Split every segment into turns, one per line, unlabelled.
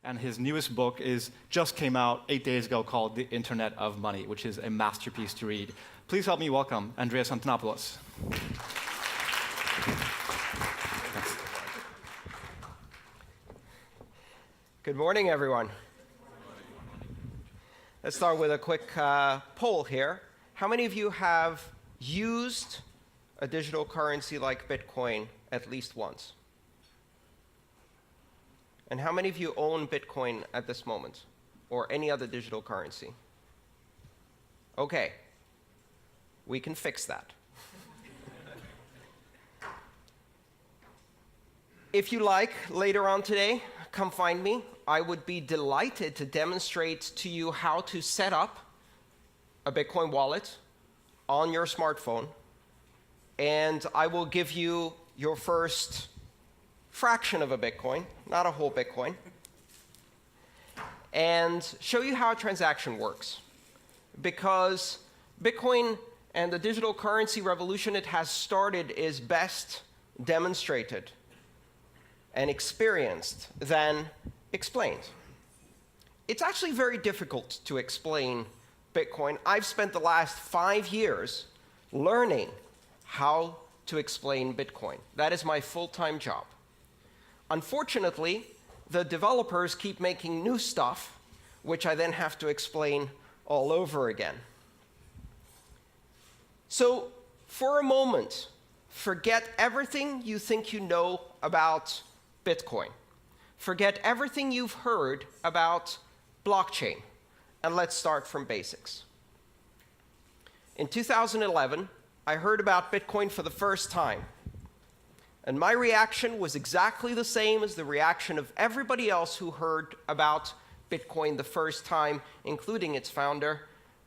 and his newest book just came out 8 days ago called The Internet of Money, which is a masterpiece to read. Please help me welcome Andreas Antonopoulos.
Good morning, everyone. Let's start with a quick poll here. How many of you have used a digital currency like Bitcoin at least once? And how many of you own Bitcoin at this moment, or any other digital currency? Okay, we can fix that. If you like, later on today, come find me. I would be delighted to demonstrate to you how to set up a Bitcoin wallet on your smartphone, and I will give you your first fraction of a Bitcoin, not a whole Bitcoin, and show you how a transaction works. Because Bitcoin and the digital currency revolution it has started is best demonstrated and experienced than explained. It's actually very difficult to explain Bitcoin. I've spent the last 5 years learning how to explain Bitcoin. That is my full-time job. Unfortunately, the developers keep making new stuff, which I then have to explain all over again. So, for a moment, forget everything you think you know about Bitcoin. Forget everything you've heard about blockchain, and let's start from basics. In 2011, I heard about Bitcoin for the first time, and my reaction was exactly the same as the reaction of everybody else who heard about Bitcoin the first time, including its founder,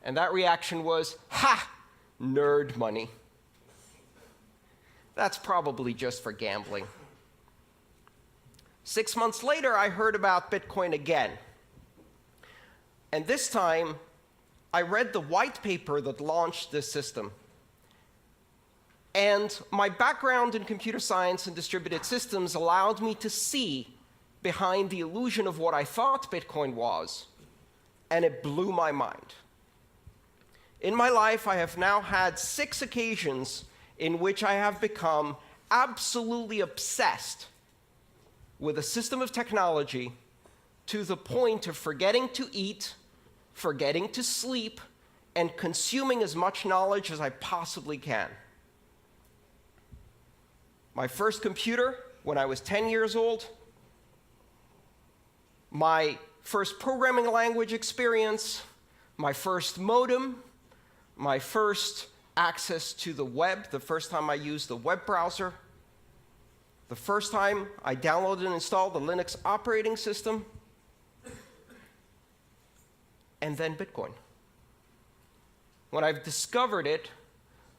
and that reaction was, ha! Nerd money. That's probably just for gambling. 6 months later, I heard about Bitcoin again. And this time, I read the white paper that launched this system. And my background in computer science and distributed systems allowed me to see behind the illusion of what I thought Bitcoin was, and it blew my mind. In my life, I have now had 6 occasions in which I have become absolutely obsessed with a system of technology to the point of forgetting to eat, forgetting to sleep, and consuming as much knowledge as I possibly can. My first computer, when I was 10 years old, my first programming language experience, my first modem, my first access to the web, the first time I used the web browser, the first time I downloaded and installed the Linux operating system, and then Bitcoin. When I've discovered it,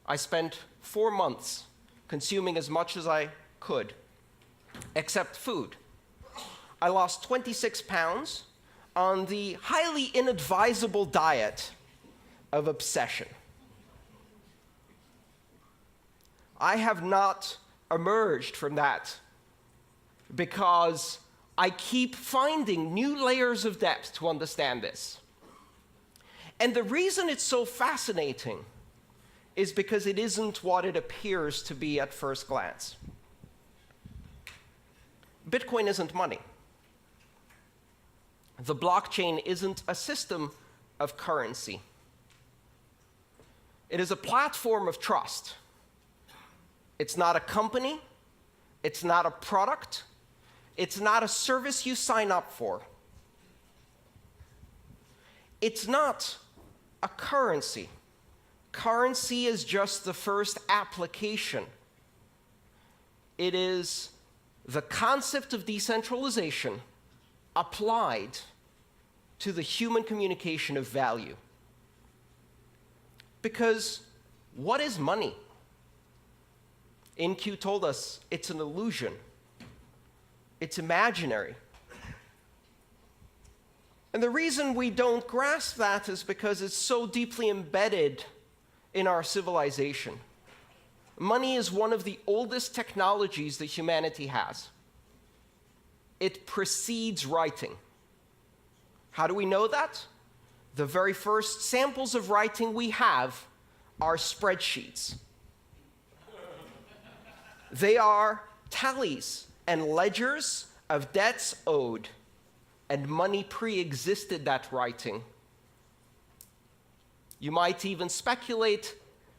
I spent 4 months consuming as much as I could, except food. I lost 26 pounds on the highly inadvisable diet of obsession. I have not emerged from that because I keep finding new layers of depth to understand this. And the reason it's so fascinating is because it isn't what it appears to be at first glance. Bitcoin isn't money. The blockchain isn't a system of currency. It is a platform of trust. It's not a company. It's not a product. It's not a service you sign up for. It's not a currency. Currency is just the first application. It is the concept of decentralization applied to the human communication of value. Because what is money? InQ told us it's an illusion. It's imaginary. And the reason we don't grasp that is because it's so deeply embedded in our civilization. Money is one of the oldest technologies that humanity has. It precedes writing. How do we know that? The very first samples of writing we have are spreadsheets. They are tallies and ledgers of debts owed, and money pre-existed that writing. You might even speculate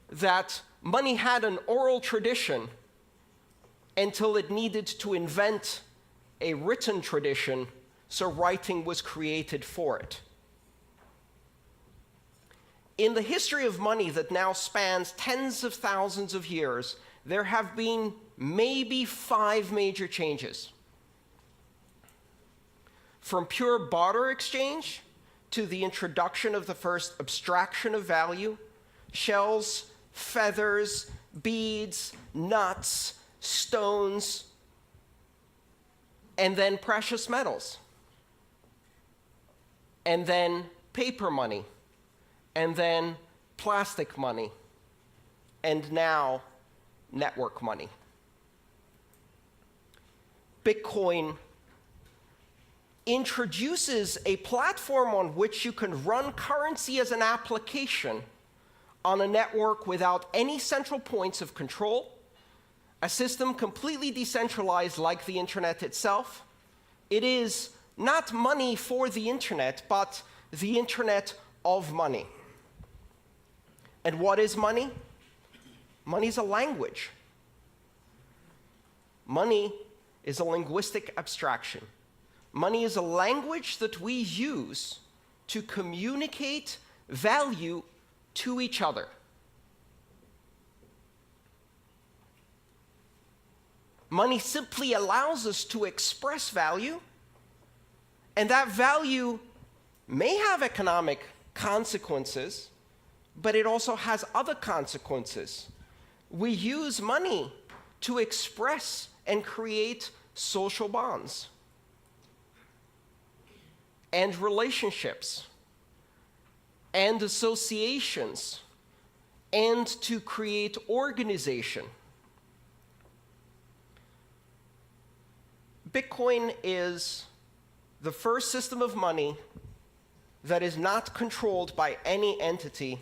that money had an oral tradition until it needed to invent a written tradition, so writing was created for it. In the history of money that now spans tens of thousands of years, there have been maybe 5 major changes. From pure barter exchange to the introduction of the first abstraction of value, shells, feathers, beads, nuts, stones, and then precious metals, and then paper money, and then plastic money, and now network money. Bitcoin introduces a platform on which you can run currency as an application on a network without any central points of control, a system completely decentralized like the internet itself. It is not money for the internet, but the internet of money. And what is money? Money is a language. Money is a linguistic abstraction. Money is a language that we use to communicate value to each other. Money simply allows us to express value, and that value may have economic consequences, but it also has other consequences. We use money to express and create social bonds and relationships and associations and to create organization. Bitcoin is the first system of money that is not controlled by any entity,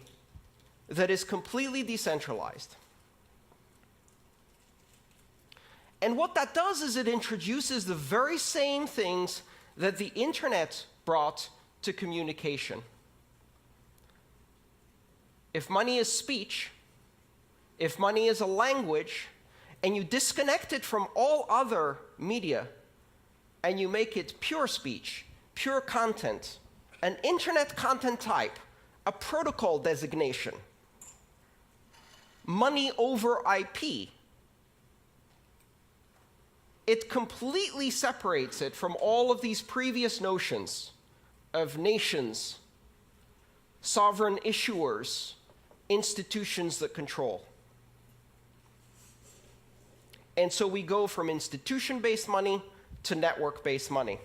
that is completely decentralized. And what that does is it introduces the very same things that the internet brought to communication. If money is speech, if money is a language, and you disconnect it from all other media, and you make it pure speech, pure content, an internet content type, a protocol designation, money over IP, it completely separates it from all of these previous notions of nations, sovereign issuers, institutions that control. And so we go from institution-based money to network-based money.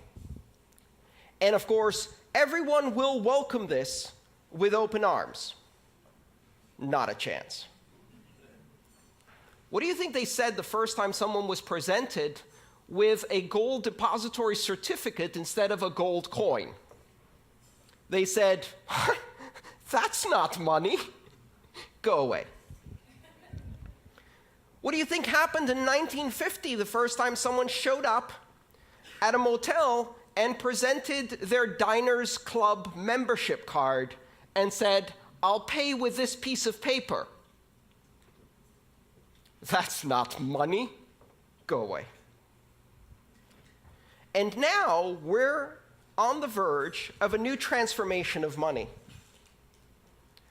And of course, everyone will welcome this with open arms. Not a chance. What do you think they said the first time someone was presented with a gold depository certificate instead of a gold coin? They said, "That's not money. Go away." What do you think happened in 1950 the first time someone showed up at a motel and presented their Diners Club membership card and said, "I'll pay with this piece of paper"? That's not money. Go away. And now we're on the verge of a new transformation of money.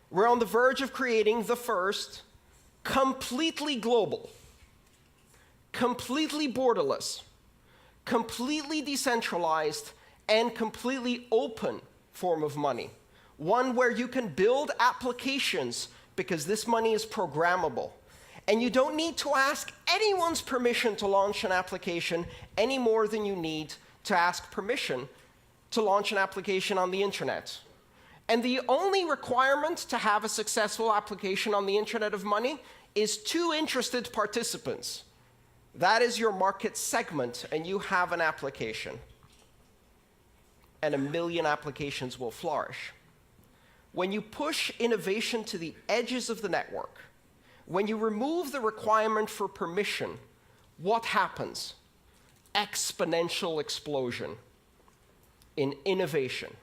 We're on the verge of creating the first completely global, completely borderless, completely decentralized, and completely open form of money. One where you can build applications because this money is programmable. And you don't need to ask anyone's permission to launch an application any more than you need to ask permission to launch an application on the internet. And the only requirement to have a successful application on the Internet of Money is 2 interested participants. That is your market segment, and you have an application. and 1 million applications will flourish. When you push innovation to the edges of the network, when you remove the requirement for permission, what happens? Exponential explosion in innovation.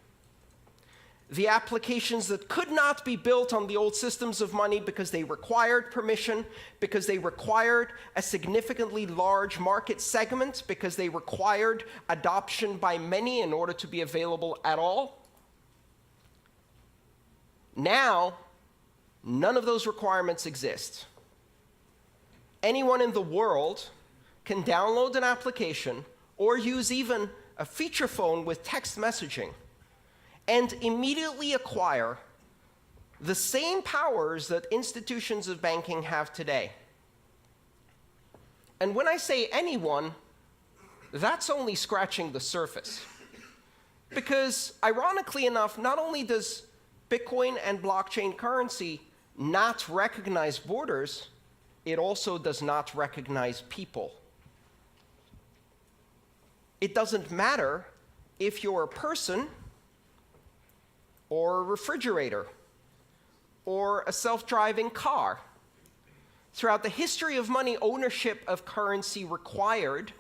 The applications that could not be built on the old systems of money because they required permission, because they required a significantly large market segment, because they required adoption by many in order to be available at all. Now, none of those requirements exist. Anyone in the world can download an application or use even a feature phone with text messaging and immediately acquire the same powers that institutions of banking have today. And when I say anyone, that's only scratching the surface. Because, ironically enough, not only does Bitcoin and blockchain currency not recognize borders, it also does not recognize people. It doesn't matter if you're a person, or a refrigerator, or a self-driving car. Throughout the history of money, ownership of currency required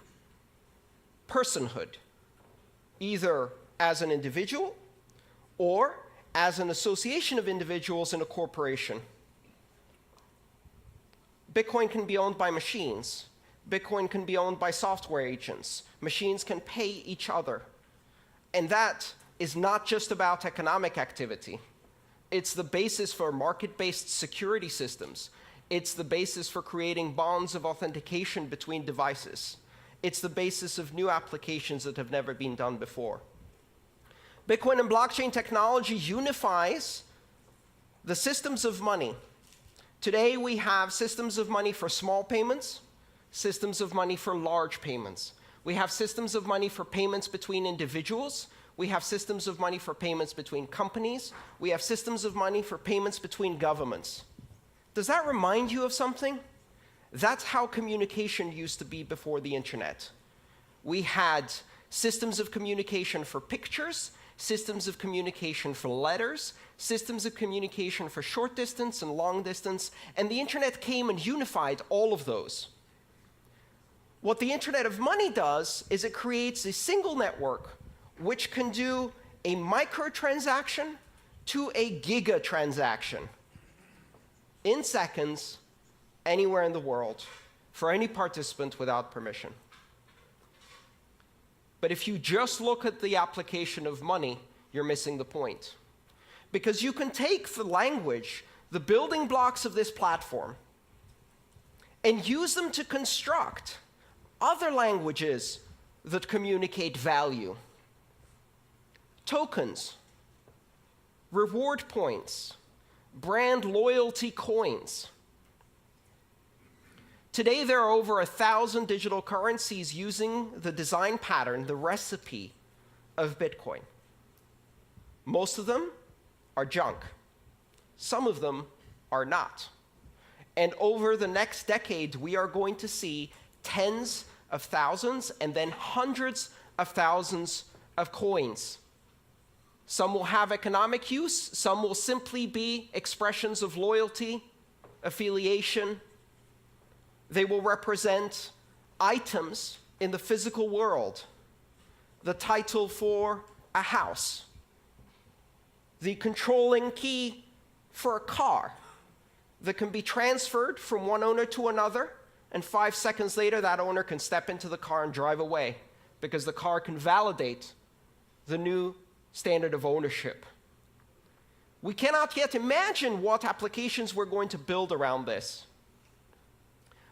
personhood, either as an individual or as an association of individuals in a corporation. Bitcoin can be owned by machines. Bitcoin can be owned by software agents. Machines can pay each other. And that is not just about economic activity. It's the basis for market-based security systems. It's the basis for creating bonds of authentication between devices. It's the basis of new applications that have never been done before. Bitcoin and blockchain technology unifies the systems of money. Today we have systems of money for small payments, systems of money for large payments. We have systems of money for payments between individuals. We have systems of money for payments between companies. We have systems of money for payments between governments. Does that remind you of something? That's how communication used to be before the internet. We had systems of communication for pictures, systems of communication for letters, systems of communication for short distance and long distance, and the internet came and unified all of those. What the Internet of Money does is it creates a single network which can do a microtransaction to a gigatransaction in seconds, anywhere in the world, for any participant without permission. But if you just look at the application of money, you're missing the point. Because you can take the language, the building blocks of this platform, and use them to construct other languages that communicate value. Tokens, reward points, brand loyalty coins. Today, there are over 1,000 digital currencies using the design pattern, the recipe of Bitcoin. Most of them are junk. Some of them are not. And over the next decade, we are going to see tens of thousands and then hundreds of thousands of coins. Some will have economic use, some will simply be expressions of loyalty, affiliation. They will represent items in the physical world, the title for a house, the controlling key for a car that can be transferred from one owner to another, and 5 seconds later that owner can step into the car and drive away because the car can validate the new standard of ownership. We cannot yet imagine what applications we're going to build around this.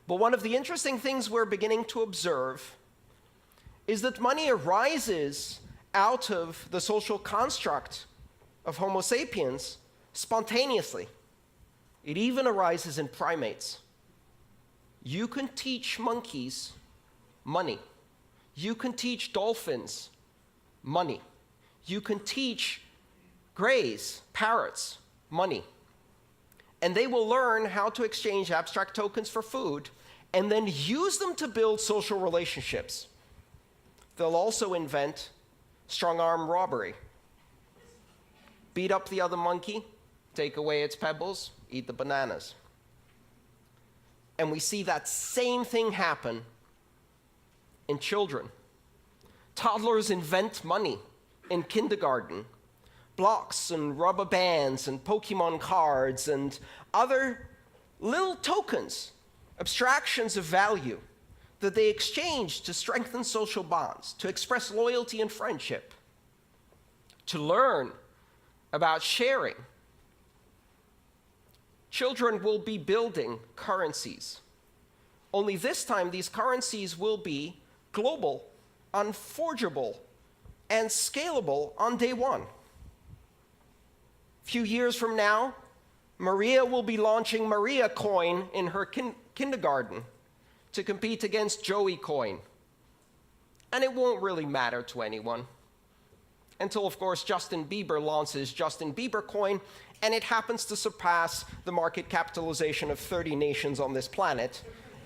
But one of the interesting things we're beginning to observe is that money arises out of the social construct of Homo sapiens spontaneously. It even arises in primates. You can teach monkeys money. You can teach dolphins money. You can teach greys, parrots, money. And they will learn how to exchange abstract tokens for food and then use them to build social relationships. They'll also invent strong-arm robbery. Beat up the other monkey, take away its pebbles, eat the bananas. And we see that same thing happen in children. Toddlers invent money in kindergarten. Blocks and rubber bands and Pokemon cards and other little tokens, abstractions of value that they exchange to strengthen social bonds, to express loyalty and friendship, to learn about sharing. Children will be building currencies. Only this time, these currencies will be global, unforgeable, and scalable on day one. A few years from now, Maria will be launching Maria Coin in her kindergarten to compete against Joey Coin. And it won't really matter to anyone. Until, of course, Justin Bieber launches Justin Bieber Coin, and it happens to surpass the market capitalization of 30 nations on this planet.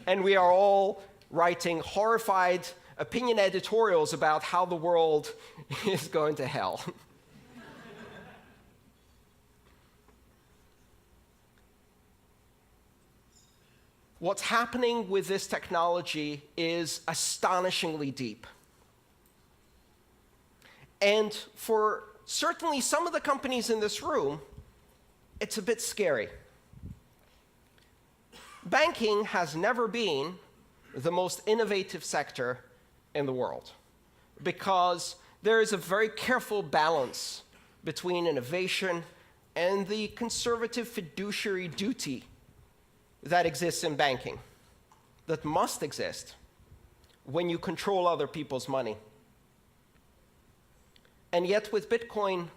And we are all writing horrified opinion editorials about how the world is going to hell. What's happening with this technology is astonishingly deep. And for certainly some of the companies in this room, it's a bit scary. Banking has never been the most innovative sector in the world because there is a very careful balance between innovation and the conservative fiduciary duty that exists in banking, that must exist when you control other people's money. And yet with Bitcoin,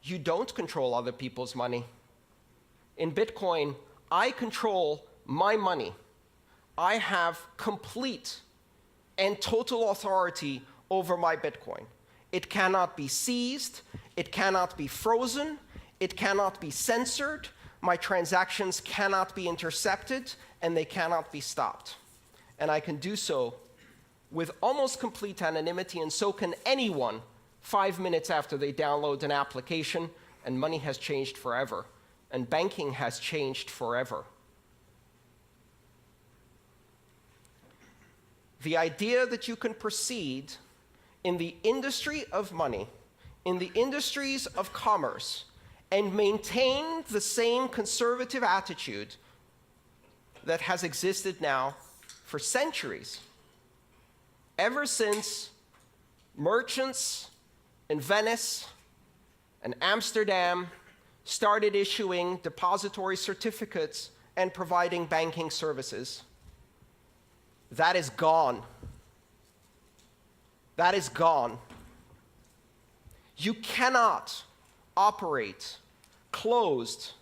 you don't control other people's money. In Bitcoin, I control my money. I have complete and total authority over my Bitcoin. It cannot be seized, it cannot be frozen, it cannot be censored, my transactions cannot be intercepted, and they cannot be stopped. And I can do so with almost complete anonymity, and so can anyone 5 minutes after they download an application, and money has changed forever, and banking has changed forever. The idea that you can proceed in the industry of money, in the industries of commerce, and maintain the same conservative attitude that has existed now for centuries, ever since merchants in Venice and Amsterdam started issuing depository certificates and providing banking services. That is gone. That is gone. You cannot operate closed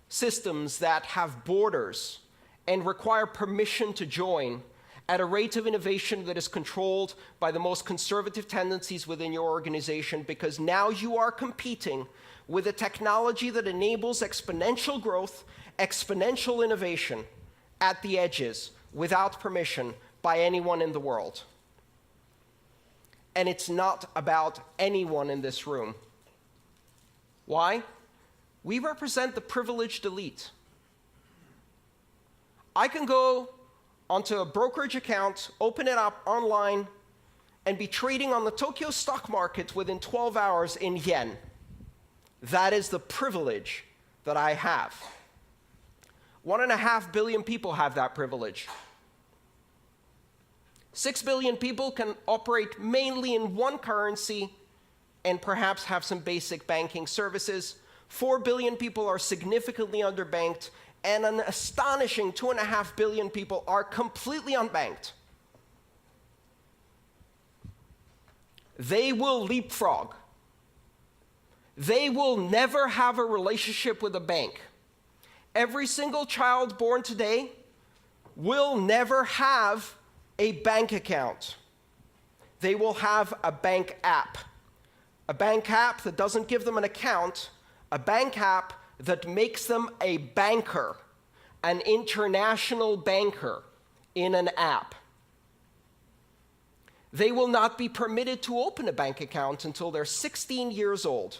systems that have borders and require permission to join at a rate of innovation that is controlled by the most conservative tendencies within your organization, because now you are competing with a technology that enables exponential growth, exponential innovation at the edges without permission by anyone in the world. And it's not about anyone in this room. Why? We represent the privileged elite. I can go onto a brokerage account, open it up online, and be trading on the Tokyo stock market within 12 hours in yen. That is the privilege that I have. 1.5 billion people have that privilege. 6 billion people can operate mainly in one currency and perhaps have some basic banking services. 4 billion people are significantly underbanked, and an astonishing 2.5 billion people are completely unbanked. They will leapfrog. They will never have a relationship with a bank. Every single child born today will never have a bank account. They will have a bank app. A bank app that doesn't give them an account, a bank app that makes them a banker, an international banker in an app. They will not be permitted to open a bank account until they're 16 years old.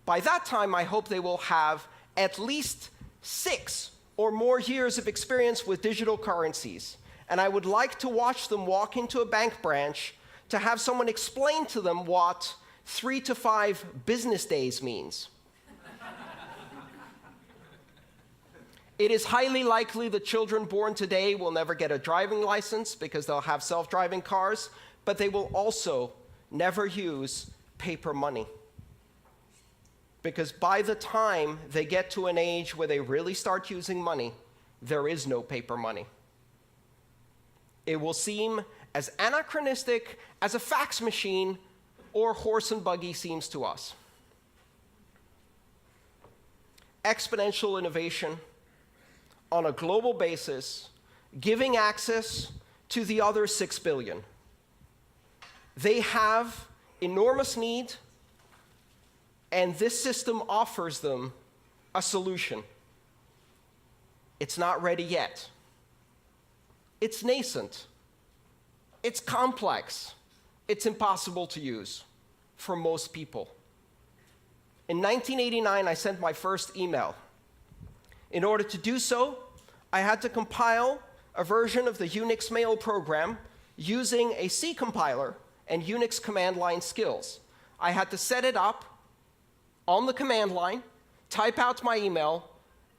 By that time, I hope they will have at least 6 or more years of experience with digital currencies. And I would like to watch them walk into a bank branch to have someone explain to them what 3 to 5 business days means. It is highly likely that children born today will never get a driving license because they'll have self-driving cars, but they will also never use paper money. Because by the time they get to an age where they really start using money, there is no paper money. It will seem as anachronistic as a fax machine or horse and buggy seems to us. Exponential innovation on a global basis, giving access to the other 6 billion. They have enormous need, and this system offers them a solution. It's not ready yet. It's nascent. It's complex. It's impossible to use for most people. In 1989, I sent my first email. In order to do so, I had to compile a version of the Unix mail program using a C compiler and Unix command line skills. I had to set it up on the command line, type out my email,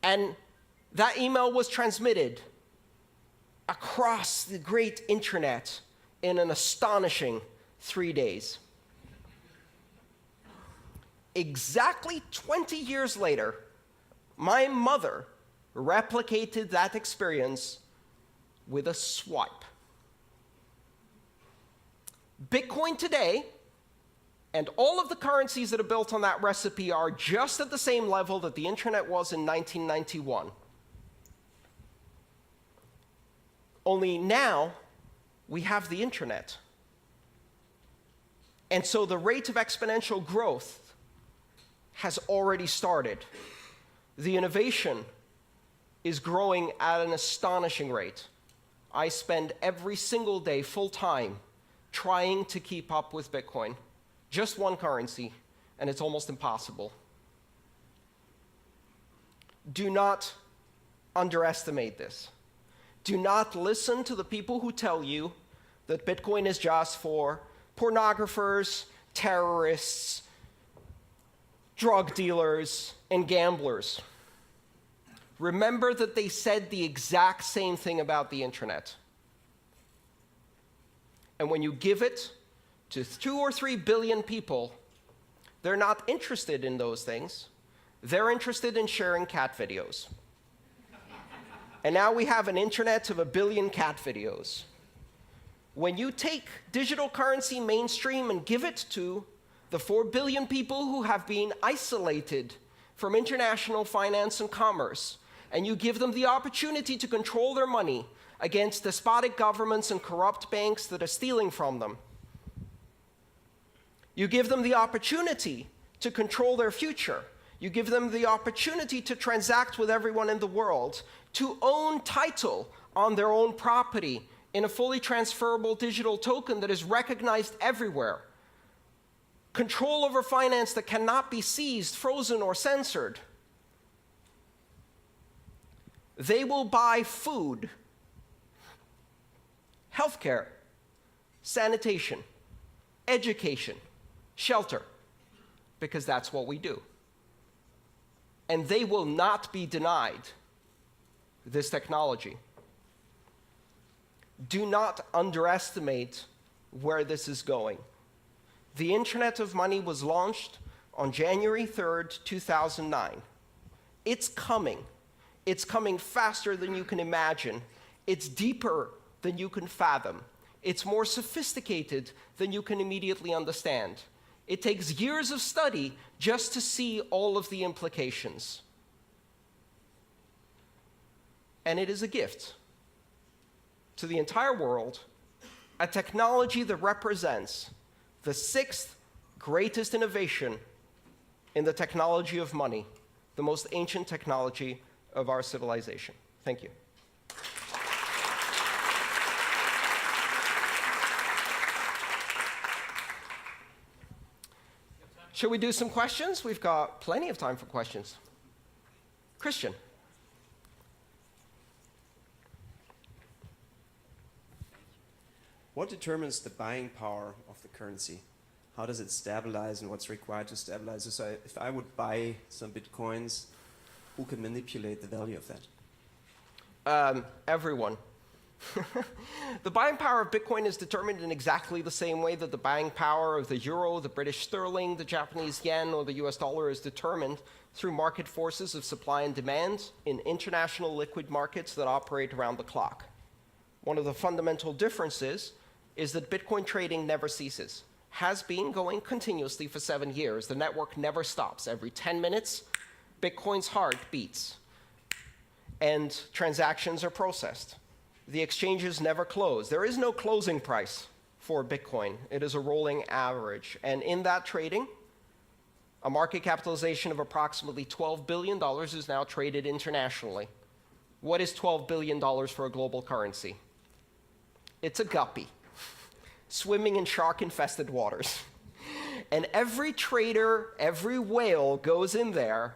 and that email was transmitted across the great internet in an astonishing 3 days. Exactly 20 years later, my mother replicated that experience with a swipe. Bitcoin today and all of the currencies that are built on that recipe are just at the same level that the internet was in 1991. Only now we have the internet. And so the rate of exponential growth has already started. The innovation is growing at an astonishing rate. I spend every single day full-time trying to keep up with Bitcoin. Just one currency, and it's almost impossible. Do not underestimate this. Do not listen to the people who tell you that Bitcoin is just for pornographers, terrorists, drug dealers, and gamblers. Remember that they said the exact same thing about the internet. And when you give it to 2 or 3 billion people, they're not interested in those things. They're interested in sharing cat videos. And now we have an internet of 1 billion cat videos. When you take digital currency mainstream and give it to the 4 billion people who have been isolated from international finance and commerce, and you give them the opportunity to control their money against despotic governments and corrupt banks that are stealing from them, you give them the opportunity to control their future. You give them the opportunity to transact with everyone in the world, to own title on their own property in a fully transferable digital token that is recognized everywhere. Control over finance that cannot be seized, frozen, or censored. They will buy food, healthcare, sanitation, education, shelter, because that's what we do. And they will not be denied this technology. Do not underestimate where this is going. The Internet of Money was launched on January 3rd, 2009. It's coming. It's coming faster than you can imagine. It's deeper than you can fathom. It's more sophisticated than you can immediately understand. It takes years of study just to see all of the implications. And it is a gift to the entire world, a technology that represents the 6th greatest innovation in the technology of money, the most ancient technology of our civilization. Thank you. Shall we do some questions? We've got plenty of time for questions. Christian.
What determines the buying power of the currency? How does it stabilize and what's required to stabilize it? So if I would buy some bitcoins, who can manipulate the value of that?
Everyone. The buying power of Bitcoin is determined in exactly the same way that the buying power of the euro, the British sterling, the Japanese yen, or the US dollar is determined through market forces of supply and demand in international liquid markets that operate around the clock. One of the fundamental differences is that Bitcoin trading never ceases. Has been going continuously for 7 years. The network never stops. Every 10 minutes, Bitcoin's heart beats, and transactions are processed. The exchanges never close. There is no closing price for Bitcoin. It is a rolling average. And in that trading, a market capitalization of approximately $12 billion is now traded internationally. What is $12 billion for a global currency? It's a guppy swimming in shark-infested waters. And every trader, every whale goes in there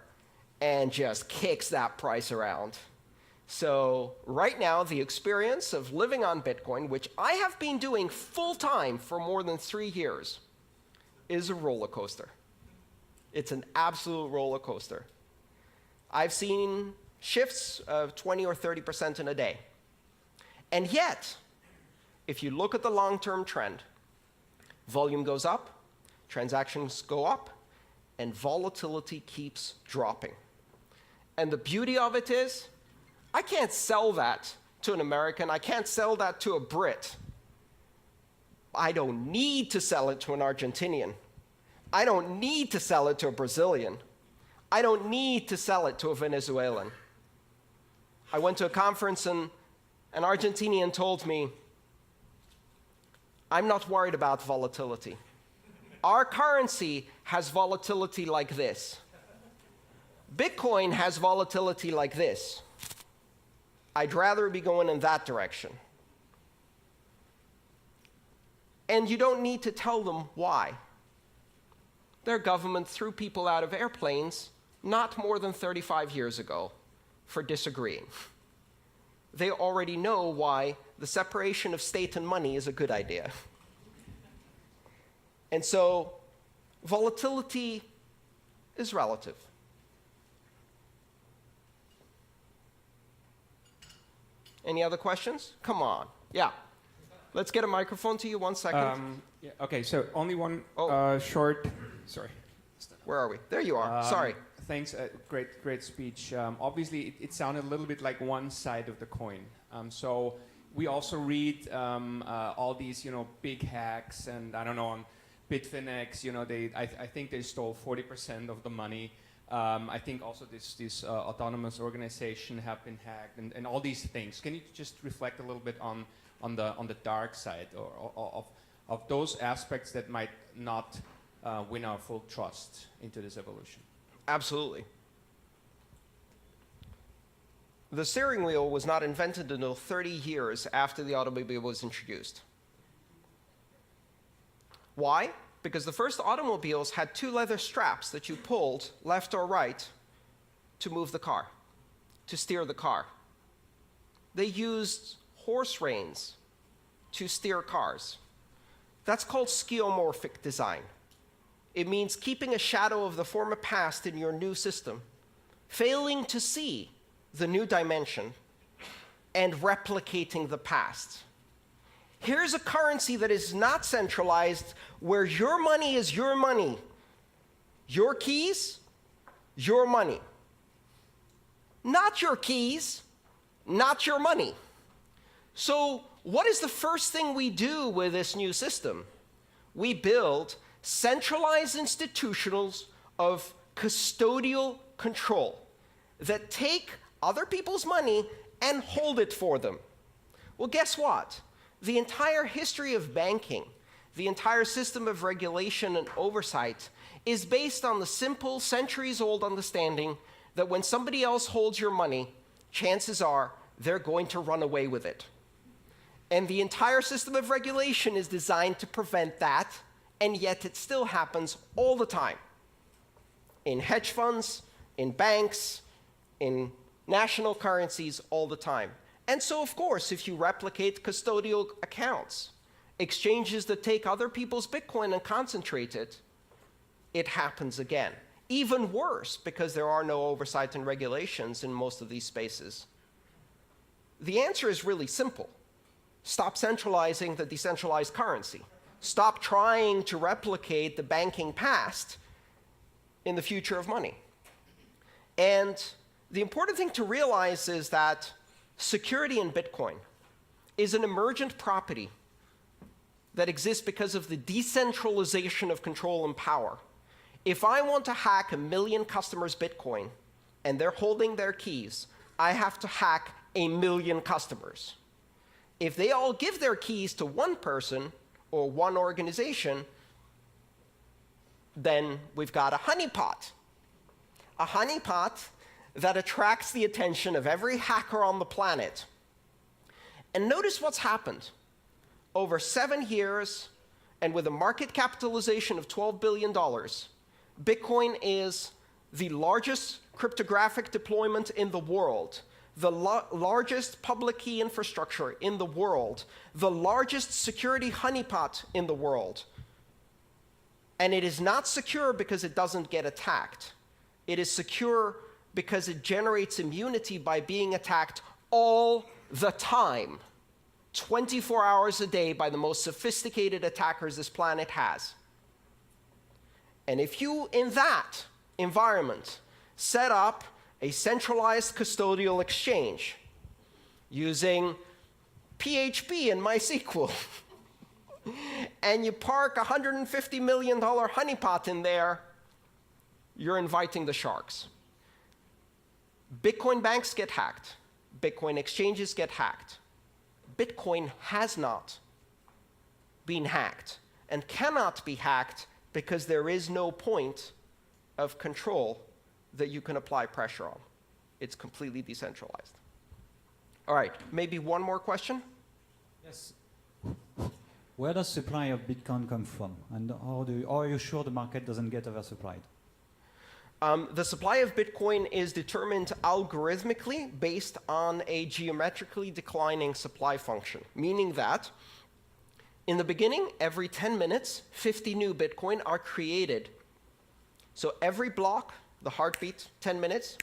and just kicks that price around. So right now, the experience of living on Bitcoin, which I have been doing full-time for more than 3 years, is a roller coaster. It's an absolute roller coaster. I've seen shifts of 20 or 30% in a day. And yet, if you look at the long-term trend, volume goes up, transactions go up, and volatility keeps dropping. And the beauty of it is, I can't sell that to an American. I can't sell that to a Brit. I don't need to sell it to an Argentinian. I don't need to sell it to a Brazilian. I don't need to sell it to a Venezuelan. I went to a conference and an Argentinian told me, I'm not worried about volatility. Our currency has volatility like this. Bitcoin has volatility like this. I'd rather be going in that direction. And you don't need to tell them why. Their government threw people out of airplanes not more than 35 years ago for disagreeing. They already know why the separation of state and money is a good idea. And so volatility is relative. Any other questions? Come on. Yeah. Let's get a microphone to you. 1 second.
Yeah, okay, so only one short... Sorry.
Where are we? There you are. Sorry.
Thanks. Great speech. Obviously, it sounded a little bit like one side of the coin. So we also read all these, big hacks, and I don't know, on Bitfinex, I think they stole 40% of the money. I think also this autonomous organization have been hacked, and all these things. Can you just reflect a little bit on the dark side of those aspects that might not win our full trust into this evolution?
Absolutely. The steering wheel was not invented until 30 years after the automobile was introduced. Why? Because the first automobiles had 2 leather straps that you pulled left or right to move the car, to steer the car. They used horse reins to steer cars. That's called skeuomorphic design. It means keeping a shadow of the former past in your new system, failing to see the new dimension, and replicating the past. Here's a currency that is not centralized, where your money is your money. Your keys, your money. Not your keys, not your money. So what is the first thing we do with this new system? We build centralized institutionals of custodial control that take other people's money and hold it for them. Well, guess what? The entire history of banking, the entire system of regulation and oversight is based on the simple, centuries-old understanding that when somebody else holds your money, chances are they're going to run away with it. And the entire system of regulation is designed to prevent that, and yet it still happens all the time. in hedge funds, in banks, in national currencies all the time. And so, of course, if you replicate custodial accounts, exchanges that take other people's Bitcoin and concentrate it, it happens again. Even worse, because there are no oversight and regulations in most of these spaces. The answer is really simple. Stop centralizing the decentralized currency. Stop trying to replicate the banking past in the future of money. And the important thing to realize is that security in Bitcoin is an emergent property that exists because of the decentralization of control and power. If I want to hack 1 million customers' Bitcoin and they're holding their keys, I have to hack 1 million customers. If they all give their keys to one person or one organization, then we've got a honeypot. A honeypot that attracts the attention of every hacker on the planet. And notice what's happened. Over 7 years, and with a market capitalization of $12 billion, Bitcoin is the largest cryptographic deployment in the world, the largest public key infrastructure in the world, the largest security honeypot in the world. And it is not secure because it doesn't get attacked. It is secure because it generates immunity by being attacked all the time, 24 hours a day by the most sophisticated attackers this planet has. And if you, in that environment, set up a centralized custodial exchange using PHP and MySQL, and you park a $150 million honeypot in there, you're inviting the sharks. Bitcoin banks get hacked. Bitcoin exchanges get hacked. Bitcoin has not been hacked and cannot be hacked because there is no point of control that you can apply pressure on. It's completely decentralized. All right, maybe one more question?
Yes. Where does supply of Bitcoin come from? And how are you sure the market doesn't get oversupplied?
The supply of Bitcoin is determined algorithmically based on a geometrically declining supply function, meaning that in the beginning, every 10 minutes, 50 new Bitcoin are created. So every block, the heartbeat, 10 minutes,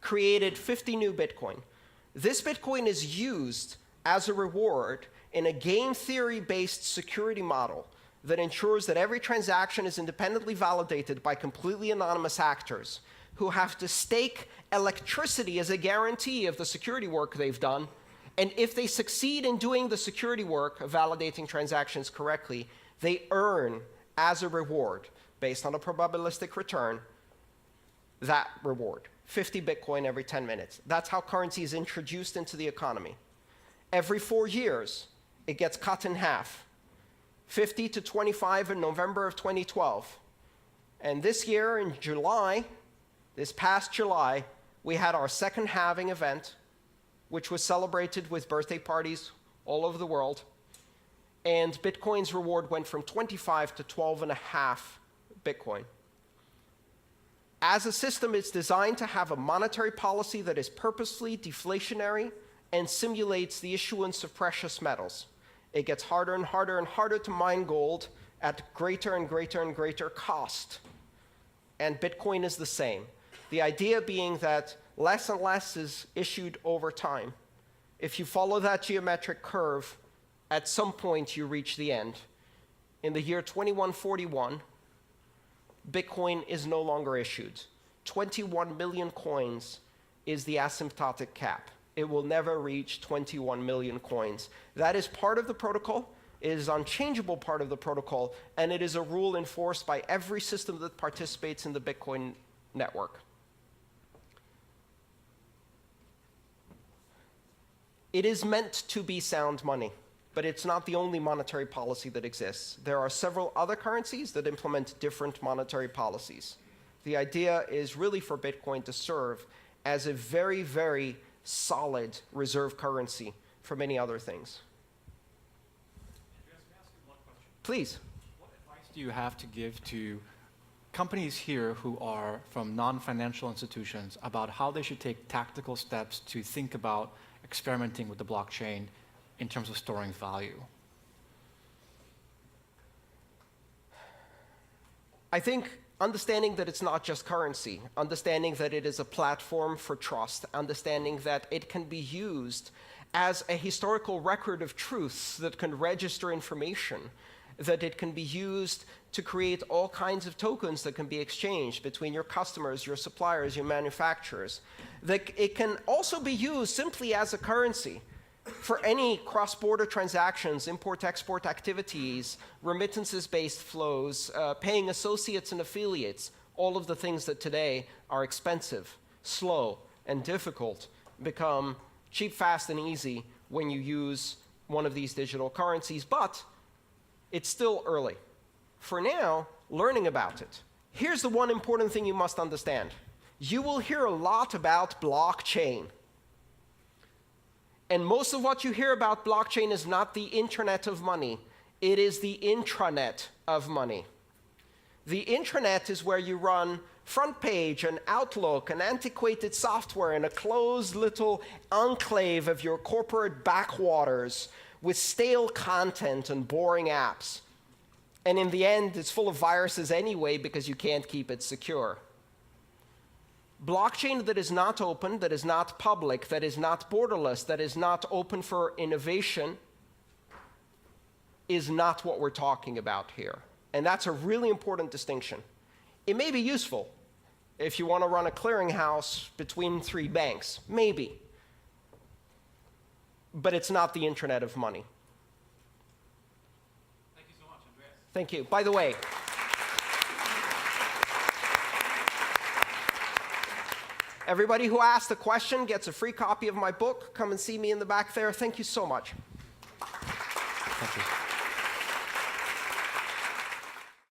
created 50 new Bitcoin. This Bitcoin is used as a reward in a game theory-based security model that ensures that every transaction is independently validated by completely anonymous actors who have to stake electricity as a guarantee of the security work they've done. And if they succeed in doing the security work of validating transactions correctly, they earn as a reward, based on a probabilistic return, that reward, 50 Bitcoin every 10 minutes. That's how currency is introduced into the economy. Every 4 years, it gets cut in half. 50 to 25 in November of 2012. And this year in July, this past July, we had our second halving event, which was celebrated with birthday parties all over the world. And Bitcoin's reward went from 25 to 12.5 Bitcoin. As a system, it's designed to have a monetary policy that is purposefully deflationary and simulates the issuance of precious metals. It gets harder and harder and harder to mine gold at greater and greater and greater cost. And Bitcoin is the same. The idea being that less and less is issued over time. If you follow that geometric curve, at some point you reach the end. In the year 2141, Bitcoin is no longer issued. 21 million coins is the asymptotic cap. It will never reach 21 million coins. That is part of the protocol. It is an unchangeable part of the protocol, and it is a rule enforced by every system that participates in the Bitcoin network. It is meant to be sound money, but it's not the only monetary policy that exists. There are several other currencies that implement different monetary policies. The idea is really for Bitcoin to serve as a very, very solid reserve currency for many other things.
Andreas, may I ask you one question?
Please.
What advice do you have to give to companies here who are from non-financial institutions about how they should take tactical steps to think about experimenting with the blockchain in terms of storing value?
I think understanding that it's not just currency, understanding that it is a platform for trust, understanding that it can be used as a historical record of truths that can register information, that it can be used to create all kinds of tokens that can be exchanged between your customers, your suppliers, your manufacturers, that it can also be used simply as a currency for any cross-border transactions, import-export activities, remittances-based flows, paying associates and affiliates, all of the things that today are expensive, slow, and difficult become cheap, fast, and easy when you use one of these digital currencies. But it's still early. For now, learning about it. Here's the one important thing you must understand. You will hear a lot about blockchain. And most of what you hear about blockchain is not the internet of money. It is the intranet of money. The intranet is where you run front page and Outlook and antiquated software in a closed little enclave of your corporate backwaters with stale content and boring apps. And in the end, it's full of viruses anyway because you can't keep it secure. Blockchain that is not open, that is not public, that is not borderless, that is not open for innovation is not what we're talking about here. And that's a really important distinction. It may be useful if you want to run a clearinghouse between 3 banks, maybe. But it's not the internet of money.
Thank you so much, Andreas.
Thank you. By the way, everybody who asked a question gets a free copy of my book. Come and see me in the back there. Thank you so much.
Thank you.